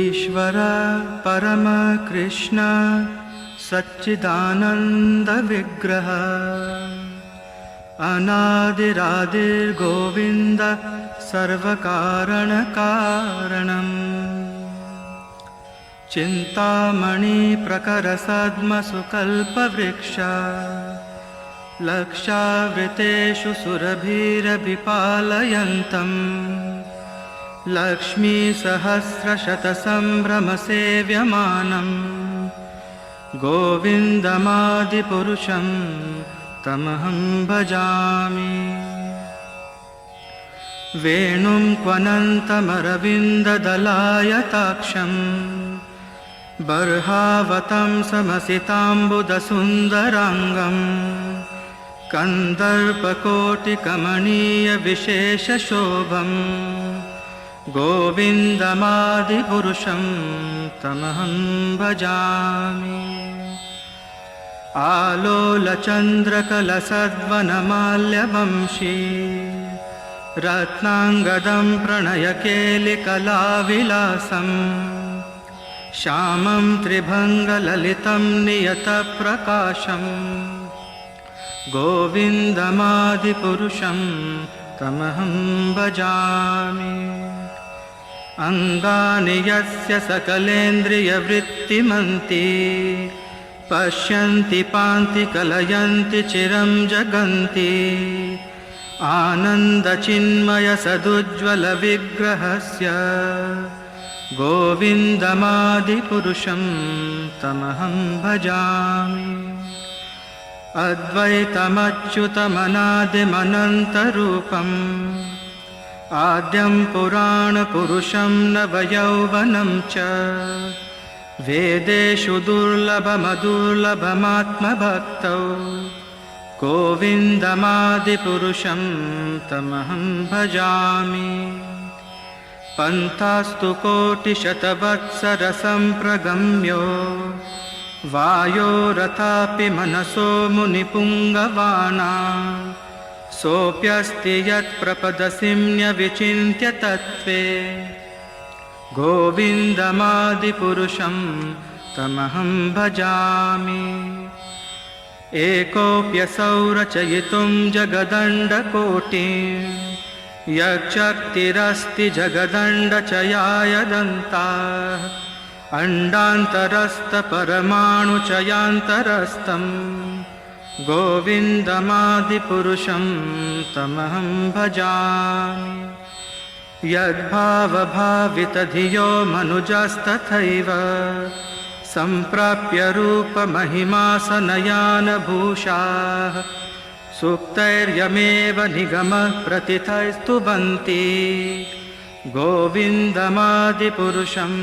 ईश्वर परम कृष्ण सच्चिदानंद विग्रह अनादिरादिर्गोविंद सर्वकारण कारणम् चिंतामणि प्रकर सद्म सुकल्पवृक्ष लक्षावृतेषु सुरभिरभिपालयन्तम् लक्ष्मी सहस्रशतसंभ्रमसेव्यमानं गोविन्दमादिपुरुषं तमहं भजामि। वेणुं क्वनन्तमरविन्ददलायताक्षं बर्हावतं समसिताम्बुदसुन्दराङ्गं कन्दर्पकोटिकमनीयविशेषशोभं गोविन्दमादिपुरुषं तमहं भजामि। आलोलचन्द्रकलसद्वनमाल्यवंशी रत्नाङ्गदं प्रणयकेलिकलाविलासं श्यामं त्रिभङ्गललितं नियतप्रकाशं गोविन्दमादिपुरुषं तमहं भजामि। अङ्गानि यस्य सकलेन्द्रियवृत्तिमन्ति पश्यन्ति पान्ति कलयन्ति चिरं जगन्ति आनन्दचिन्मयसदुज्ज्वलविग्रहस्य गोविन्दमादिपुरुषं तमहं भजामि। अद्वैतमच्युतमनादिमनन्तरूपम् आद्यं पुराणपुरुषं नवयौवनं च वेदेषु दुर्लभमदुर्लभमात्मभक्तौ गोविन्दमादिपुरुषं तमहं भजामि। पन्थास्तु कोटिशतवत्सरसम्प्रगम्यो वायोरथापि मनसो मुनिपुङ्गवाणा सोऽप्यस्ति यत्प्रपदसिम्न्यविचिन्त्य तत्त्वे गोविन्दमादिपुरुषं तमहं भजामि। एकोऽप्यसौ रचयितुं जगदण्डकोटिं यच्चक्तिरस्ति जगदण्डचयाय दन्ताः अण्डान्तरस्थपरमाणुचयान्तरस्थं गोविन्दमादिपुरुषं तमहं भजामि। यद्भावभावितधियो मनुजस्तथैव सम्प्राप्य रूपमहिमासनयानभूषाः सुप्तैर्यमेव निगमः प्रतिथैस्तुवन्ति गोविन्दमादिपुरुषं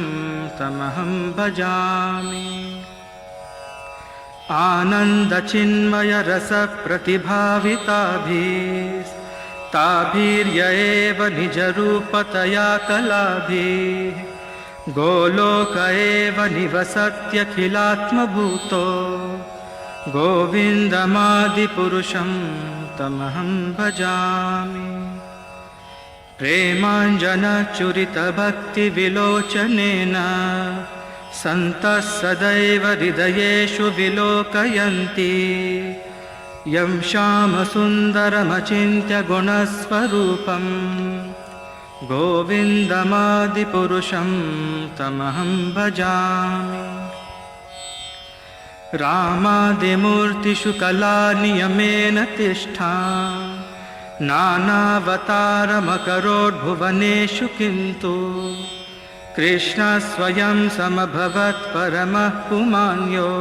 तमहं भजामि। आनन्दचिन्मयरसप्रतिभाविताभिस्ताभिर्य एव निजरूपतया कलाभिः गोलोक एव निवसत्यखिलात्मभूतो गोविन्दमादिपुरुषं तमहं भजामि। प्रेमाञ्जनचुरितभक्तिविलोचनेन सन्तः सदैव हृदयेषु विलोकयन्ति यं श्यामसुन्दरमचिन्त्य गुणस्वरूपं गोविन्दमादिपुरुषं तमहं भजामि। रामादिमूर्तिषु कलानियमेन तिष्ठा नानावतारमकरोद्भुवनेषु किन्तु कृष्णः स्वयं समभवत् परमः पुमान्यो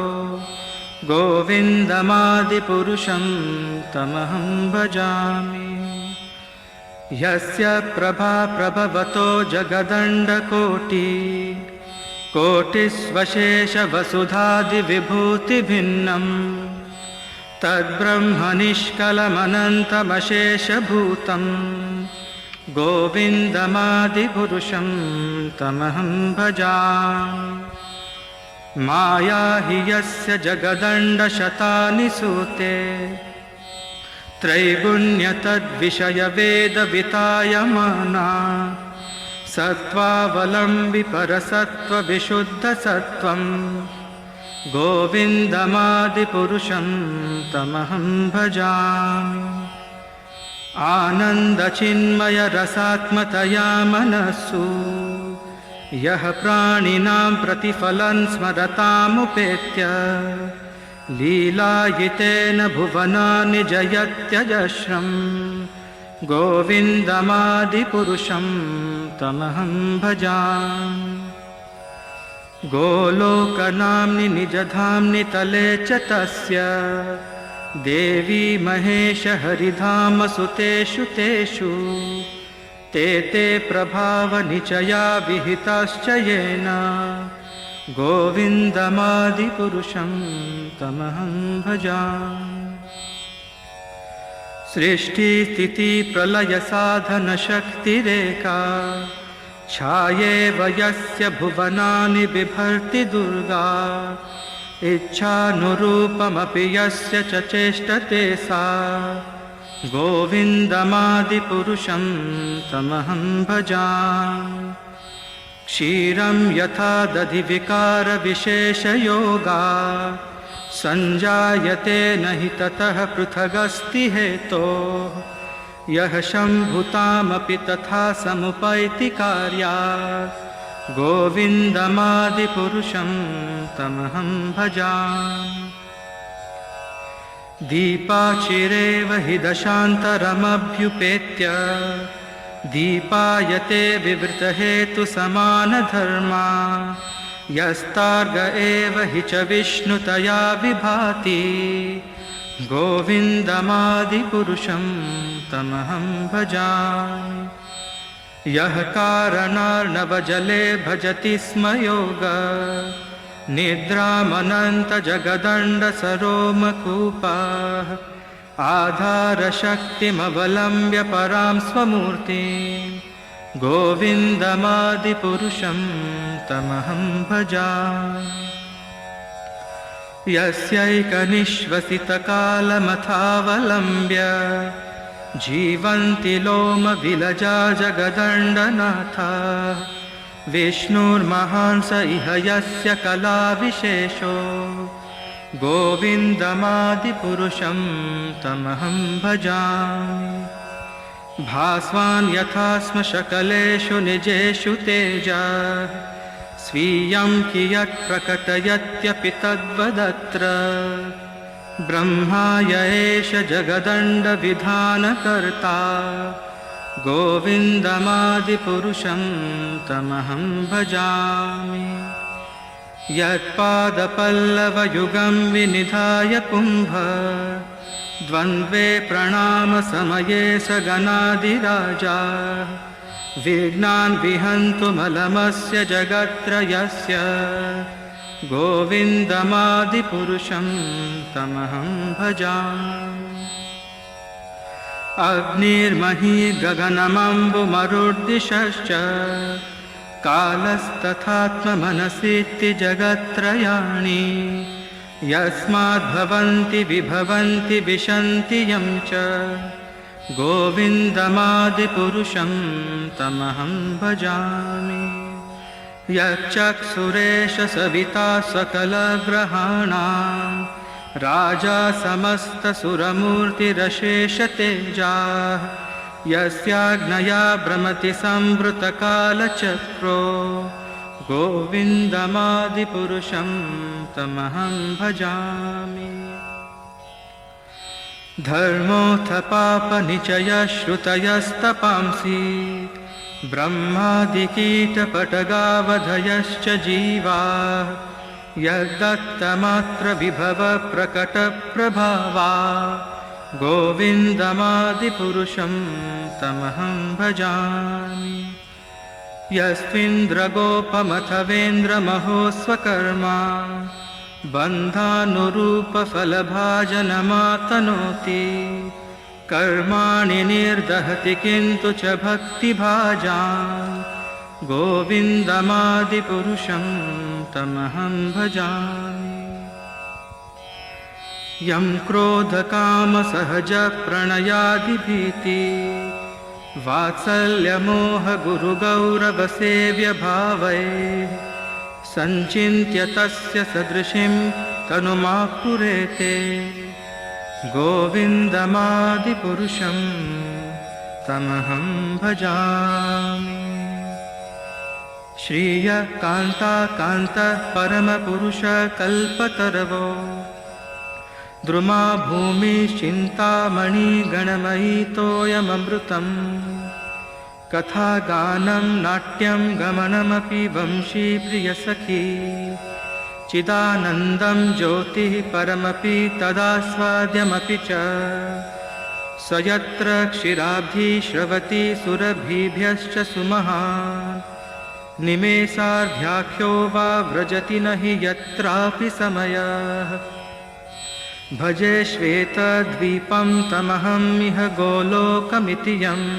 गोविन्दमादिपुरुषं तमहं भजामि। यस्य प्रभा प्रभवतो जगदण्डकोटि कोटिस्वशेषवसुधादिविभूतिभिन्नं तद्ब्रह्मनिष्कलमनन्तमशेषभूतं गोविन्दमादिपुरुषं तमहं भजामि। माया हि यस्य जगदण्डशतानि सूते त्रैगुण्यतद्विषयवेदवितायमाना सत्त्वावलम्बि परसत्त्वविशुद्धसत्त्वं गोविन्दमादिपुरुषं तमहं भजामि। आनन्दचिन्मयरसात्मतया मनस्सु यः प्राणिनां प्रतिफलं स्मरतामुपेत्य लीलायितेन भुवनानि जयत्यजस्रं गोविन्दमादिपुरुषं तमहं भजामि। गोलोकनाम्नि निजधाम्नि तले च तस्य देवी महेश हरिधामसुतेषु तेषु ते ते प्रभावनिचया विहिताश्च येन गोविन्दमादिपुरुषं तमहं भजामि। सृष्टिस्थितिप्रलयसाधनशक्तिरेका छायेव यस्य भुवनानि बिभर्ति दुर्गा इच्छानुरूपमपि यस्य च चेष्टते सा गोविन्दमादिपुरुषं तमहं भजामि। क्षीरं यथा दधिविकारविशेषयोगा सञ्जायते न हि ततः पृथगस्ति हेतोः यः शम्भुतामपि तथा समुपैति कार्यात् गोविन्दमादिपुरुषं तमहं भजामि। दीपाचिरेव हि दशान्तरमभ्युपेत्य दीपायते विवृतहेतुसमानधर्मा यस्तार्ग एव हि च विष्णुतया विभाति गोविन्दमादिपुरुषं तमहं भजामि। यः कारणार्णवजले भजति स्म योग निद्रामनन्तजगदण्डसरोमकूपः आधारशक्तिमवलम्ब्य परां स्वमूर्तिं गोविन्दमादिपुरुषं तमहं भजामि। यस्यैकनिश्वसितकालमथावलम्ब्य जीवन्ति लोमविलजा जगदण्डनाथा विष्णुर्महान् स इह यस्य कलाविशेषो गोविन्दमादिपुरुषं तमहं भजामि। भास्वान् यथा स्म शकलेषु निजेषु तेजः स्वीयं कियत् प्रकटयत्यपि तद्वदत्र ब्रह्माय एष जगदण्डविधानकर्ता गोविन्दमादिपुरुषं तमहं भजामि। यत्पादपल्लवयुगं विनिधाय कुम्भ द्वन्द्वे प्रणामसमये स गणाधिराजा विघ्नान् विहन्तुमलमस्य जगत्त्रयस्य गोविन्दमादिपुरुषं तमहं भजामि। अग्निर्मही गगनमम्बुमरुद्दिशश्च कालस्तथात्ममनसीति जगत्त्रयाणि यस्माद्भवन्ति विभवन्ति विशन्ति यं च गोविन्दमादिपुरुषं तमहं भजामि। यच्चक्षुरेश सविता सकलग्रहाणां राजा समस्तसुरमूर्तिरशेषतेजाः यस्याज्ञया भ्रमति संवृतकालचक्रो गोविन्दमादिपुरुषं तमहं भजामि। धर्मोऽथ पापनिचयश्रुतयस्तपांसि ब्रह्मादिकीटपटगावधयश्च जीवाः यद्दत्तमात्रविभवप्रकटप्रभावा गोविन्दमादिपुरुषं तमहं भजामि। यस्मिन्द्रगोपमथवेन्द्रमहोस्वकर्मा बन्धानुरूपफलभाजनमातनोति कर्माणि निर्दहति किन्तु च भक्तिभाजां गोविन्दमादिपुरुषं तमहं भजामि। यं क्रोधकामसहजप्रणयादिभीति वात्सल्यमोहगुरुगौरवसेव्यभावै सञ्चिन्त्य तस्य सदृशीं तनुमापुरेते गोविन्दमादिपुरुषं तमहं भजामि। श्रियकान्ताकान्तः परमपुरुषकल्पतरवो द्रुमा भूमिश्चिन्तामणिगणमयी तोयममृतम् कथागानं नाट्यं गमनमपि वंशी प्रियसखी चिदानन्दं ज्योतिः परमपि तदास्वाद्यमपि च स यत्र क्षीराब्धि श्रवति सुरभिभ्यश्च सुमहान् निमेषार्ध्याख्यो वा व्रजति न हि यत्रापि समयः भजे श्वेतद्वीपं तमहं इह गोलोकमिति यम्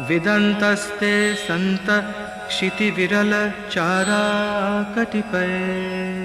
विदन्तस्ते सन्त क्षितिविरलचाराकटिपये।